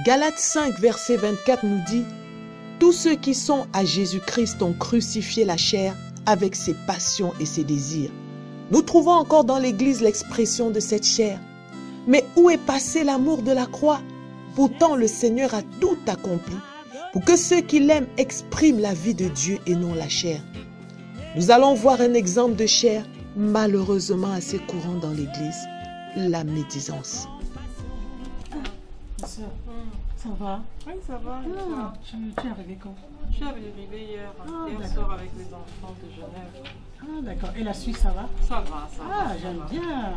Galates 5, verset 24 nous dit « Tous ceux qui sont à Jésus-Christ ont crucifié la chair avec ses passions et ses désirs. » Nous trouvons encore dans l'Église l'expression de cette chair. Mais où est passé l'amour de la croix? Pourtant, le Seigneur a tout accompli pour que ceux qui l'aiment expriment la vie de Dieu et non la chair. Nous allons voir un exemple de chair malheureusement assez courant dans l'Église, la médisance. Sœur, ça va? Oui, ça va. Tu es arrivée quand? Je suis arrivée hier soir avec les enfants de Genève. Ah, d'accord. Et la Suisse, ça va? Ça va, ça va. Ah, j'aime bien.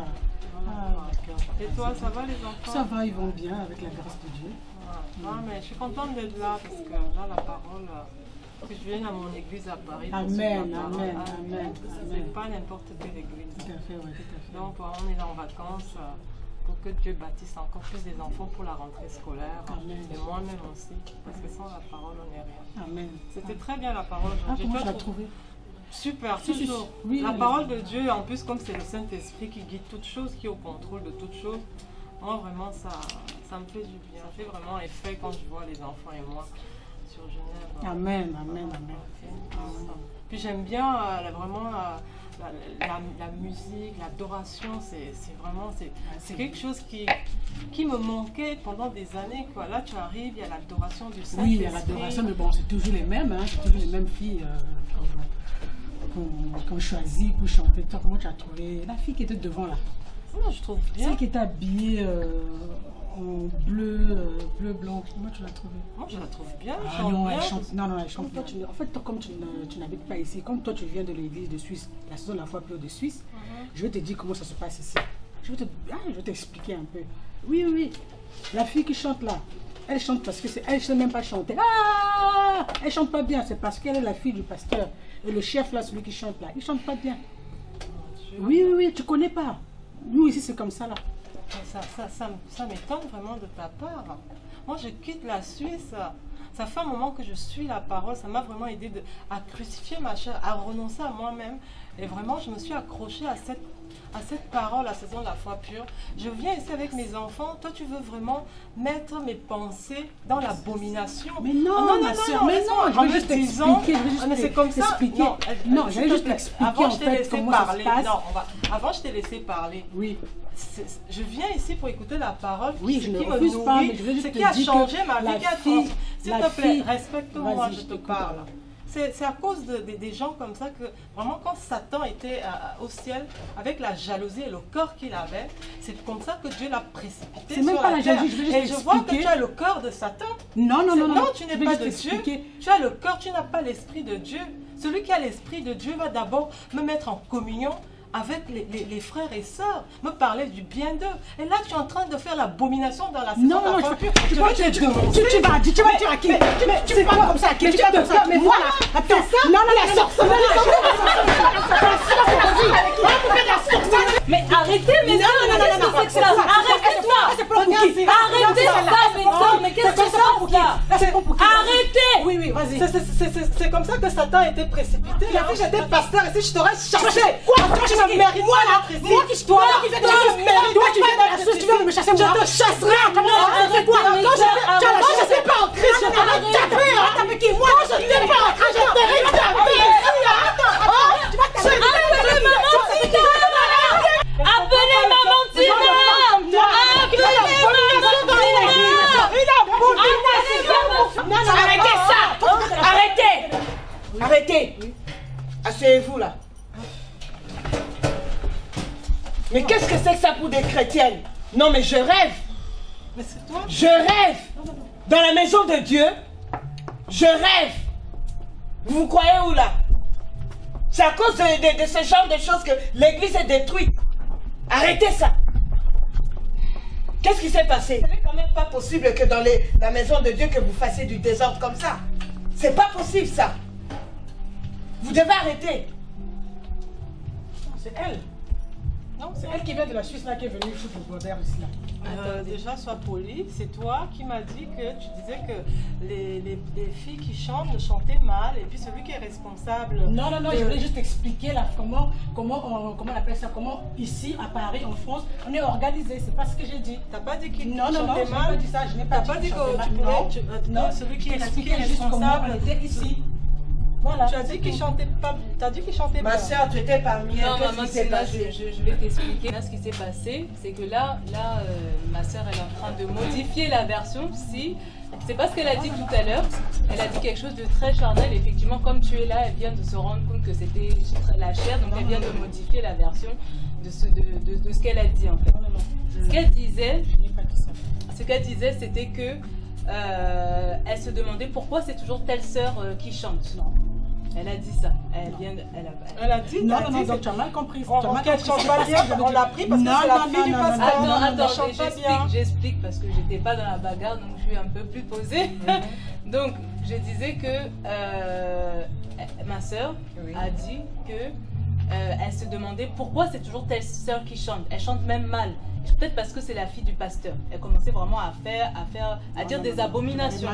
Ah, d'accord. Et toi, ça va les enfants? Ça va, ils vont bien avec la grâce de Dieu. Ah, mais je suis contente d'être là parce que là, la parole, que je viens à mon église à Paris. Amen, amen, amen. C'est pas n'importe quelle église. Tout à fait, oui, tout à fait. Donc, on est là en vacances pour que Dieu bâtisse encore plus des enfants pour la rentrée scolaire. Amen. Et moi-même aussi, parce que sans la parole, on n'est rien. Amen. C'était très bien la parole aujourd'hui. Comment tu l'as trouvée? Super, toujours. Oui, la parole de Dieu, en plus, comme c'est le Saint-Esprit qui guide toutes choses, qui est au contrôle de toutes choses, moi, vraiment, ça me fait du bien. Ça fait vraiment effet quand je vois les enfants et moi sur Genève. Amen, amen, amen. Puis j'aime bien vraiment la musique, l'adoration, c'est quelque chose qui me manquait pendant des années, quoi. Là, tu arrives, il y a l'adoration du Saint-Esprit. Oui, il y a l'adoration, mais bon, c'est toujours les mêmes, hein, c'est toujours les mêmes filles qu'on choisit pour chanter. Toi, comment tu as trouvé la fille qui était devant là? Moi, je trouve bien. Celle qui était habillée en bleu, blanc, comment tu l'as trouvée? Moi, je la trouve bien. Ah, non, elle chante. Non, elle chante. En fait, toi, comme tu n'habites pas ici, comme toi, tu viens de l'église de Suisse, la saison de la foi pure de Suisse, je vais te dire comment ça se passe ici. Je vais t'expliquer un peu. Oui. La fille qui chante là, elle chante parce que elle ne sait même pas chanter. Ah! Elle chante pas bien, c'est parce qu'elle est la fille du pasteur. Et le chef là, celui qui chante là, il chante pas bien. Oui, tu connais pas. Nous ici, c'est comme ça là. Ça m'étonne vraiment de ta part. Moi, je quitte la Suisse. Ça fait un moment que je suis la parole. Ça m'a vraiment aidé à crucifier ma chair, à renoncer à moi-même. Et vraiment, je me suis accrochée à cette parole, la saison de la foi pure. Je viens ici avec mes enfants. Toi, tu veux vraiment mettre mes pensées dans l'abomination. Mais non, ma soeur, mais non, je vais juste t'expliquer. Mais c'est comme ça. Non, je vais juste t'expliquer en fait comment ça se passe. Avant, je t'ai laissé parler. Oui. Je viens ici pour écouter la parole. Oui, je ne refuse pas, mais je veux juste te dire que ce qui a changé ma vie, s'il te plaît, respecte-moi, je te parle. C'est à cause des gens comme ça que vraiment quand Satan était au ciel avec la jalousie et le corps qu'il avait, c'est comme ça que Dieu l'a précipité sur la terre. Et je vois que tu as le corps de Satan. Non, tu n'es pas de Dieu. Tu as le corps, tu n'as pas l'esprit de Dieu. Celui qui a l'esprit de Dieu va d'abord me mettre en communion avec les frères et sœurs, me parler du bien d'eux. Et là, tu es en train de faire l'abomination dans la saison de la foi pure. Tu vas dire à qui? Tu parles comme ça à qui? Tu parles comme ça, mais voilà. Attends, non, la sorcellerie. Mais arrêtez, mais non, qu'est-ce que c'est que ça? Arrêtez-toi. Arrêtez ça, mais qu'est-ce que c'est ça? Arrêtez. Oui, vas-y. C'est comme ça que Satan a été précipité. Si j'étais pasteur ici, je t'aurais cherché. Quoi? Moi là, moi qui toi là, tu viens de me chasser, moi je te chasserai. C'est quoi? Quand je n'étais pas en Christ, je t'aurais tapé. Tapé qui? Moi je n'étais pas en Christ, je t'aurais tapé. Appelez maman Tina. Arrêtez ça. Arrêtez. Asseyez-vous là. Mais qu'est-ce que c'est que ça pour des chrétiennes? Non mais je rêve. Mais c'est toi? Je rêve. Dans la maison de Dieu, je rêve. Vous vous croyez où là? C'est à cause de ce genre de choses que l'église est détruite. Arrêtez ça. Qu'est-ce qui s'est passé? Ce n'est quand même pas possible que dans la maison de Dieu que vous fassiez du désordre comme ça. C'est pas possible ça. Vous devez arrêter. C'est elle. Non, c'est elle qui vient de la Suisse là, qui est venue foutre le bordel ici là. Déjà, sois poli. C'est toi qui m'as dit que tu disais que les filles qui chantent ne chantaient mal et puis celui qui est responsable. Non, je voulais juste expliquer là, comment on appelle ça, comment ici à Paris, en France, on est organisé. C'est pas ce que j'ai dit. T'as pas dit qu'il chantait mal? Non, je n'ai pas dit ça. Je n'ai pas dit que tu pourrais. Non, celui qui est responsable ici. Voilà. Tu as dit qu'il chantait pas. Tu as dit qu'il chantait pas. Ma soeur, tu étais parmi elles. Non, maman, je vais t'expliquer. Là, ce qui s'est passé, c'est que là, ma soeur, elle est en train de modifier la version. Si, c'est pas ce qu'elle a dit tout à l'heure. Elle a dit quelque chose de très charnel. Effectivement, comme tu es là, elle vient de se rendre compte que c'était la chair, donc elle vient de modifier la version de ce qu'elle a dit en fait. Ce qu'elle disait, c'était que elle se demandait pourquoi c'est toujours telle sœur qui chante. Non. Elle a dit ça. Elle a dit non, donc tu as mal compris. Elle chante pas bien, on l'a pris parce que c'est la fille du pasteur. Attends, j'explique parce que j'étais pas dans la bagarre, donc je suis un peu plus posée. Donc, je disais que ma sœur a dit que elle se demandait pourquoi c'est toujours telle sœur qui chante. Elle chante même mal. Peut-être parce que c'est la fille du pasteur. Elle commençait vraiment à dire des abominations.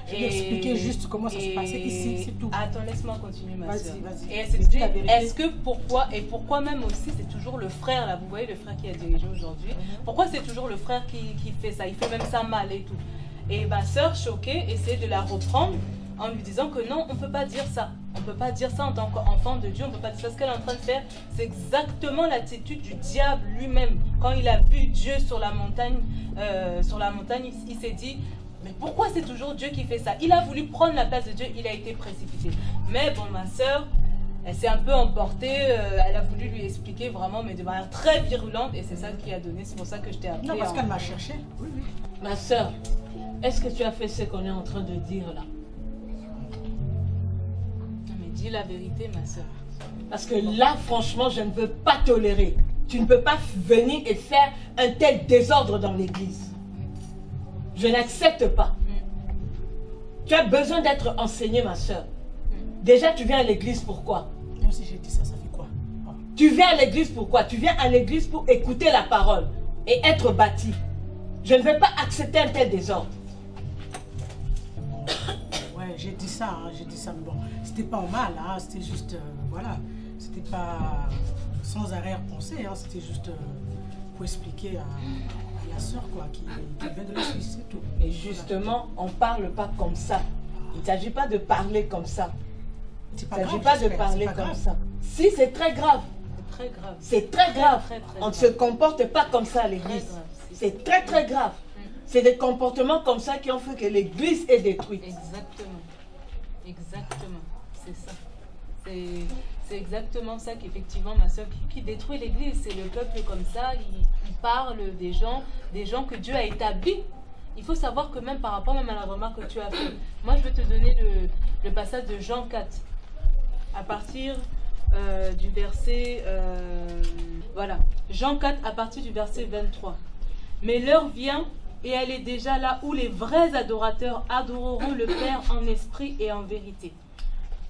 Je vais expliquer juste comment ça se passait ici, c'est tout. Attends, laisse-moi continuer, ma soeur. Vas-y. Et elle s'est dit, est-ce que pourquoi même aussi, c'est toujours le frère, là, vous voyez le frère qui a dirigé aujourd'hui, pourquoi c'est toujours le frère qui fait ça? Il fait même ça mal et tout. Et ma soeur, choquée, essayait de la reprendre en lui disant que non, on ne peut pas dire ça. On ne peut pas dire ça en tant qu'enfant de Dieu, on ne peut pas dire ça. Ce qu'elle est en train de faire, c'est exactement l'attitude du diable lui-même. Quand il a vu Dieu sur la montagne, il s'est dit, mais pourquoi c'est toujours Dieu qui fait ça? Il a voulu prendre la place de Dieu, il a été précipité. Mais bon, ma soeur, elle s'est un peu emportée, elle a voulu lui expliquer vraiment, mais de manière très virulente, et c'est ça qui a donné, c'est pour ça que je t'ai appelé. Non, parce qu'elle m'a cherché. Oui. Ma soeur, est-ce que tu as fait ce qu'on est en train de dire là? Dis la vérité, ma soeur. Parce que là, franchement, je ne veux pas tolérer. Tu ne peux pas venir et faire un tel désordre dans l'église. Je n'accepte pas. Tu as besoin d'être enseignée, ma soeur. Déjà, tu viens à l'église pourquoi? Même si j'ai dit ça, ça fait quoi? Tu viens à l'église pourquoi? Tu viens à l'église pour écouter la parole et être bâti. Je ne vais pas accepter un tel désordre. Ouais, j'ai dit ça, mais bon, c'était pas en mal, hein, c'était juste, voilà, c'était pas sans arrière-pensée, hein, c'était juste pour expliquer à la soeur, quoi, qui vient de la Suisse, c'est tout. Et justement, on ne parle pas comme ça. Il ne s'agit pas de parler comme ça. Il ne s'agit pas de parler comme ça. Si, c'est très grave. C'est très grave. C'est très grave. Très On ne se comporte pas comme ça à l'église. C'est très très grave. C'est des comportements comme ça qui ont fait que l'église est détruite. Exactement. C'est ça. C'est exactement ça qu'effectivement ma soeur qui détruit l'église. C'est le peuple comme ça, il parle des gens que Dieu a établis. Il faut savoir que même par rapport même à la remarque que tu as fait, moi je vais te donner le passage de Jean 4, à partir du verset, voilà, Jean 4 à partir du verset 23. Mais l'heure vient, et elle est déjà là, où les vrais adorateurs adoreront le Père en esprit et en vérité.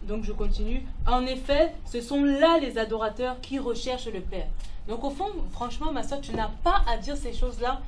Donc je continue. En effet, ce sont là les adorateurs qui recherchent le Père. Donc au fond, franchement, ma soeur, tu n'as pas à dire ces choses-là.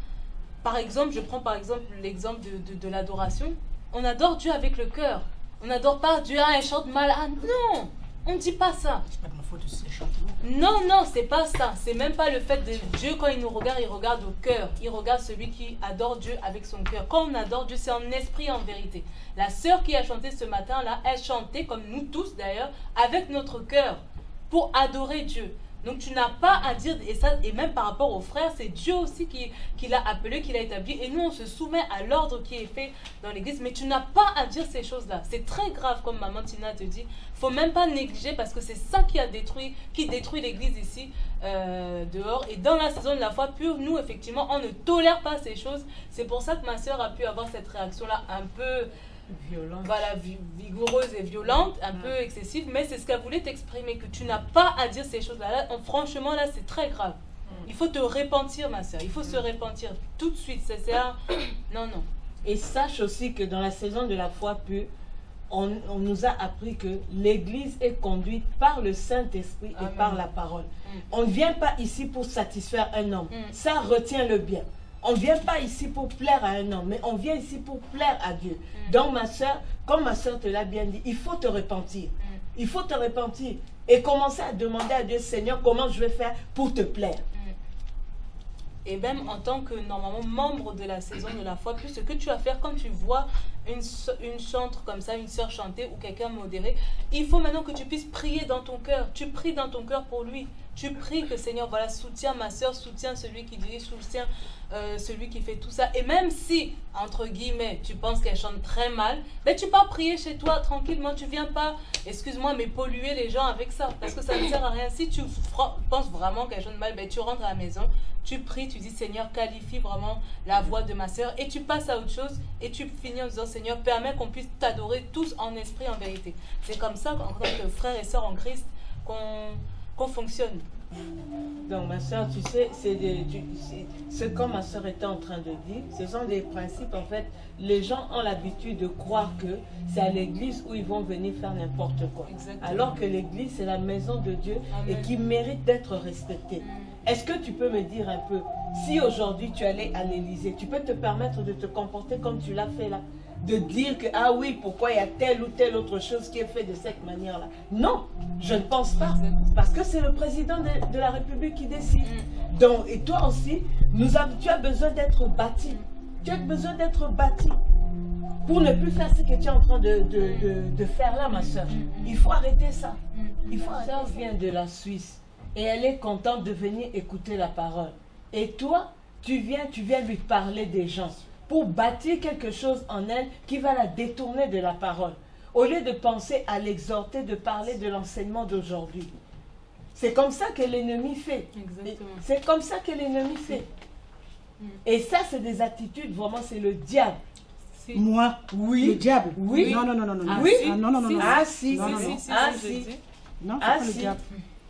Par exemple, je prends par exemple l'exemple de l'adoration. On adore Dieu avec le cœur. On n'adore pas Dieu, elle chante mal. Ah non, on ne dit pas ça. C'est pas de ma faute de ces chantements. Non, c'est pas ça. C'est même pas le fait de Dieu, quand il nous regarde, il regarde au cœur. Il regarde celui qui adore Dieu avec son cœur. Quand on adore Dieu, c'est en esprit et en vérité. La sœur qui a chanté ce matin-là, elle chantait, comme nous tous d'ailleurs, avec notre cœur, pour adorer Dieu. Donc tu n'as pas à dire, et même par rapport aux frères, c'est Dieu aussi qui l'a appelé, qui l'a établi. Et nous, on se soumet à l'ordre qui est fait dans l'église. Mais tu n'as pas à dire ces choses-là. C'est très grave, comme maman Tina te dit. Il ne faut même pas négliger parce que c'est ça qui détruit l'église ici, dehors. Et dans la saison de la foi pure, nous, effectivement, on ne tolère pas ces choses. C'est pour ça que ma soeur a pu avoir cette réaction-là un peu violente, voilà, vigoureuse et violente, un peu excessive, mais c'est ce qu'elle voulait t'exprimer, que tu n'as pas à dire ces choses-là. Franchement, là, c'est très grave. Il faut te repentir, ma soeur. Il faut se repentir tout de suite. C'est ça. Non. Et sache aussi que dans la saison de la foi pure, on nous a appris que l'Église est conduite par le Saint-Esprit et par la parole. On ne vient pas ici pour satisfaire un homme. Ça, retiens-le bien. On ne vient pas ici pour plaire à un homme, mais on vient ici pour plaire à Dieu. Donc ma soeur, comme ma soeur te l'a bien dit, il faut te repentir. Il faut te repentir et commencer à demander à Dieu, Seigneur, comment je vais faire pour te plaire. Et même en tant que, normalement, membre de la saison de la foi, plus ce que tu vas faire quand tu vois une chantre comme ça, une sœur chanter ou quelqu'un modéré, il faut maintenant que tu puisses prier dans ton cœur. Tu pries dans ton cœur pour lui. Tu pries que Seigneur, voilà, soutiens ma sœur, soutiens celui qui dirige, soutiens celui qui fait tout ça. Et même si, entre guillemets, tu penses qu'elle chante très mal, ben tu pars prier chez toi tranquillement. Tu viens pas, excuse-moi, mais polluer les gens avec ça. Parce que ça ne sert à rien. Si tu penses vraiment qu'elle chante mal, ben tu rentres à la maison, tu pries, tu dis Seigneur, qualifie vraiment la voix de ma sœur. Et tu passes à autre chose et tu finis en disant Seigneur, permets qu'on puisse t'adorer tous en esprit, en vérité. C'est comme ça, en tant que frères et sœurs en Christ, qu'on fonctionne. Donc ma soeur, tu sais, ce que ma soeur était en train de dire, ce sont des principes, en fait, les gens ont l'habitude de croire que c'est à l'église où ils vont venir faire n'importe quoi. Exactement. Alors que l'église, c'est la maison de Dieu. Amen. Et qui mérite d'être respectée. Est-ce que tu peux me dire un peu, si aujourd'hui tu allais à l'Élysée, tu peux te permettre de te comporter comme tu l'as fait là? De dire que, ah oui, pourquoi il y a telle ou telle autre chose qui est faite de cette manière-là? Non, je ne pense pas. Parce que c'est le président de la République qui décide. Donc, et toi aussi, tu as besoin d'être bâti. Tu as besoin d'être bâti pour ne plus faire ce que tu es en train de faire là, ma soeur. Il faut arrêter ça. Il faut arrêter. Ça vient de la Suisse. Et elle est contente de venir écouter la parole. Et toi, tu viens lui parler des gens pour bâtir quelque chose en elle qui va la détourner de la parole. Au lieu de penser à l'exhorter, de parler de l'enseignement d'aujourd'hui. C'est comme ça que l'ennemi fait. C'est comme ça que l'ennemi fait. Et ça, c'est des attitudes, vraiment, c'est le diable. Si. Moi? Oui. Le diable? Oui. Non. Ah, oui. Ah, non. Ah, si. Non. Ah, si. Non, c'est pas le diable.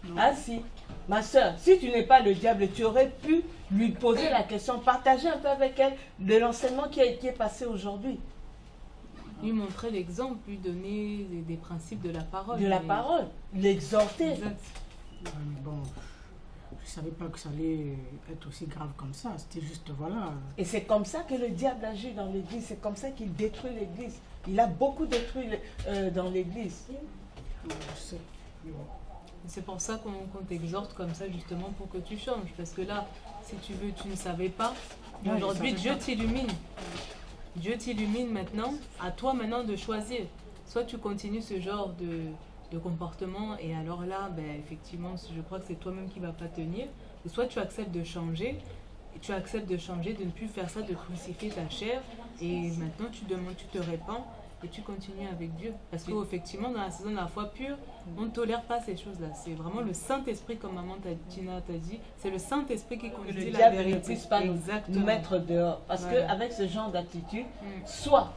Non. Ah, si. Ma soeur, si tu n'es pas le diable, tu aurais pu lui poser la question, partager un peu avec elle de l'enseignement qui est passé aujourd'hui. Lui montrer l'exemple, lui donner des principes de la parole. De la parole, l'exhorter. Bon, je ne savais pas que ça allait être aussi grave comme ça. C'était juste, voilà. Et c'est comme ça que le diable agit dans l'église. C'est comme ça qu'il détruit l'église. Il a beaucoup détruit dans l'église. Je sais. C'est pour ça qu'on t'exhorte comme ça, justement, pour que tu changes. Parce que là, si tu veux, tu ne savais pas. Aujourd'hui, Dieu t'illumine. Dieu t'illumine maintenant. À toi maintenant de choisir. Soit tu continues ce genre de comportement et alors là, ben, effectivement, je crois que c'est toi-même qui ne va pas tenir. Ou soit tu acceptes de changer. Et tu acceptes de changer, de ne plus faire ça, de crucifier ta chair. Et maintenant, tu te répands. Et tu continues avec Dieu. Parce qu'effectivement, dans la saison de la foi pure, on ne tolère pas ces choses-là. C'est vraiment le Saint-Esprit, comme maman Tina t'a dit, c'est le Saint-Esprit qui conduit la vérité. Le diable ne puisse pas nous mettre dehors. Parce qu'avec ce genre d'attitude, soit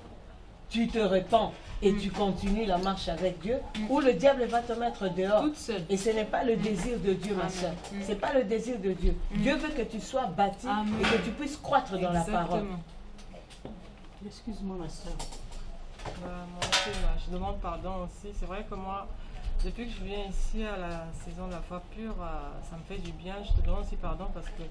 tu te répands et tu continues la marche avec Dieu, ou le diable va te mettre dehors. Toute seule. Et ce n'est pas le désir de Dieu, ma soeur. Ce n'est pas le désir de Dieu. Dieu veut que tu sois bâti et que tu puisses croître dans la parole. Excuse-moi, ma soeur. Moi aussi, je demande pardon aussi. C'est vrai que moi, depuis que je viens ici à la saison de la foi pure, ça me fait du bien. Je te demande aussi pardon parce que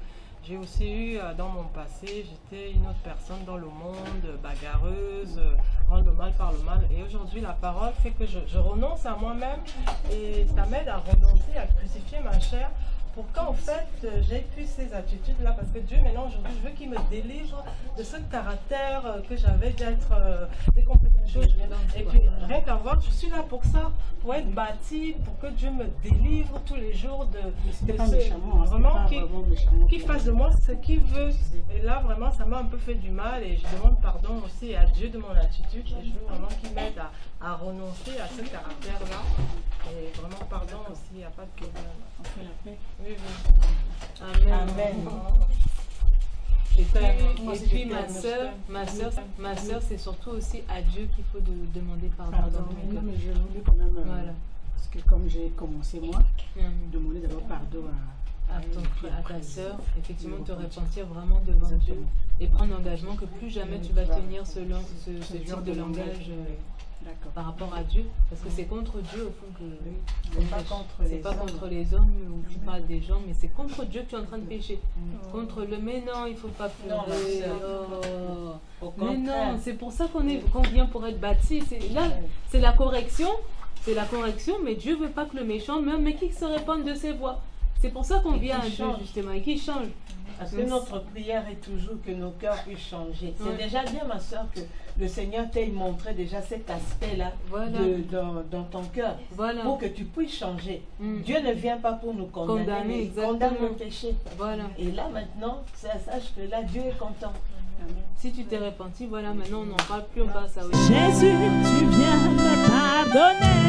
j'ai aussi eu dans mon passé, j'étais une autre personne dans le monde, bagarreuse, rendre le mal par le mal. Et aujourd'hui, la parole fait que je renonce à moi-même et ça m'aide à renoncer, à crucifier ma chair. Pour qu'en fait, j'ai plus ces attitudes-là, parce que Dieu, maintenant, aujourd'hui, je veux qu'il me délivre de ce caractère que j'avais d'être dès qu'on fait quelque chose. Et puis, rien qu'à voir, je suis là pour ça, pour être bâti, pour que Dieu me délivre tous les jours de vraiment qu'il fasse de moi ce qu'il veut. Et là, vraiment, ça m'a un peu fait du mal et je demande pardon aussi à Dieu de mon attitude. Et je veux vraiment qu'il m'aide à renoncer à ce caractère-là. Et vraiment, pardon aussi, il n'y a pas de problème. On fait la paix. Oui. Amen. Amen. Et puis ma soeur, c'est surtout aussi à Dieu qu'il faut demander pardon. Non, mais je voulais quand même, parce que comme j'ai commencé moi, demander d'abord pardon à ta soeur, effectivement te repentir vraiment devant Dieu et prendre l'engagement que plus jamais tu vas tenir ce type de langage par rapport à Dieu. Parce que c'est contre Dieu, au fond, que C'est pas contre les pas hommes. contre les hommes où tu parles des gens, mais c'est contre Dieu que tu es en train de pécher. Contre le mais non, il faut pas Non, ma pleurer. sœur. Oh. Au Mais contraire. non, c'est pour ça qu'on vient pour être bâti. Là, c'est la correction. C'est la correction, mais Dieu veut pas que le méchant meure, mais qu'il se répande de ses voies. C'est pour ça qu'on Et vient à qu'il Dieu, change. justement, et qu'il change. Parce que notre prière est toujours que nos cœurs puissent changer. C'est déjà bien, ma soeur, que le Seigneur t'ait montré déjà cet aspect-là Voilà. dans ton cœur. Voilà. Pour que tu puisses changer. Mm. Dieu ne vient pas pour nous condamner, Condamner, mais il exactement. condamne le péché. Voilà. Et là, maintenant, sache que là, Dieu est content. Si tu t'es repenti, voilà, maintenant on n'en parle plus, on passe à autre chose. Jésus, tu viens me pardonner.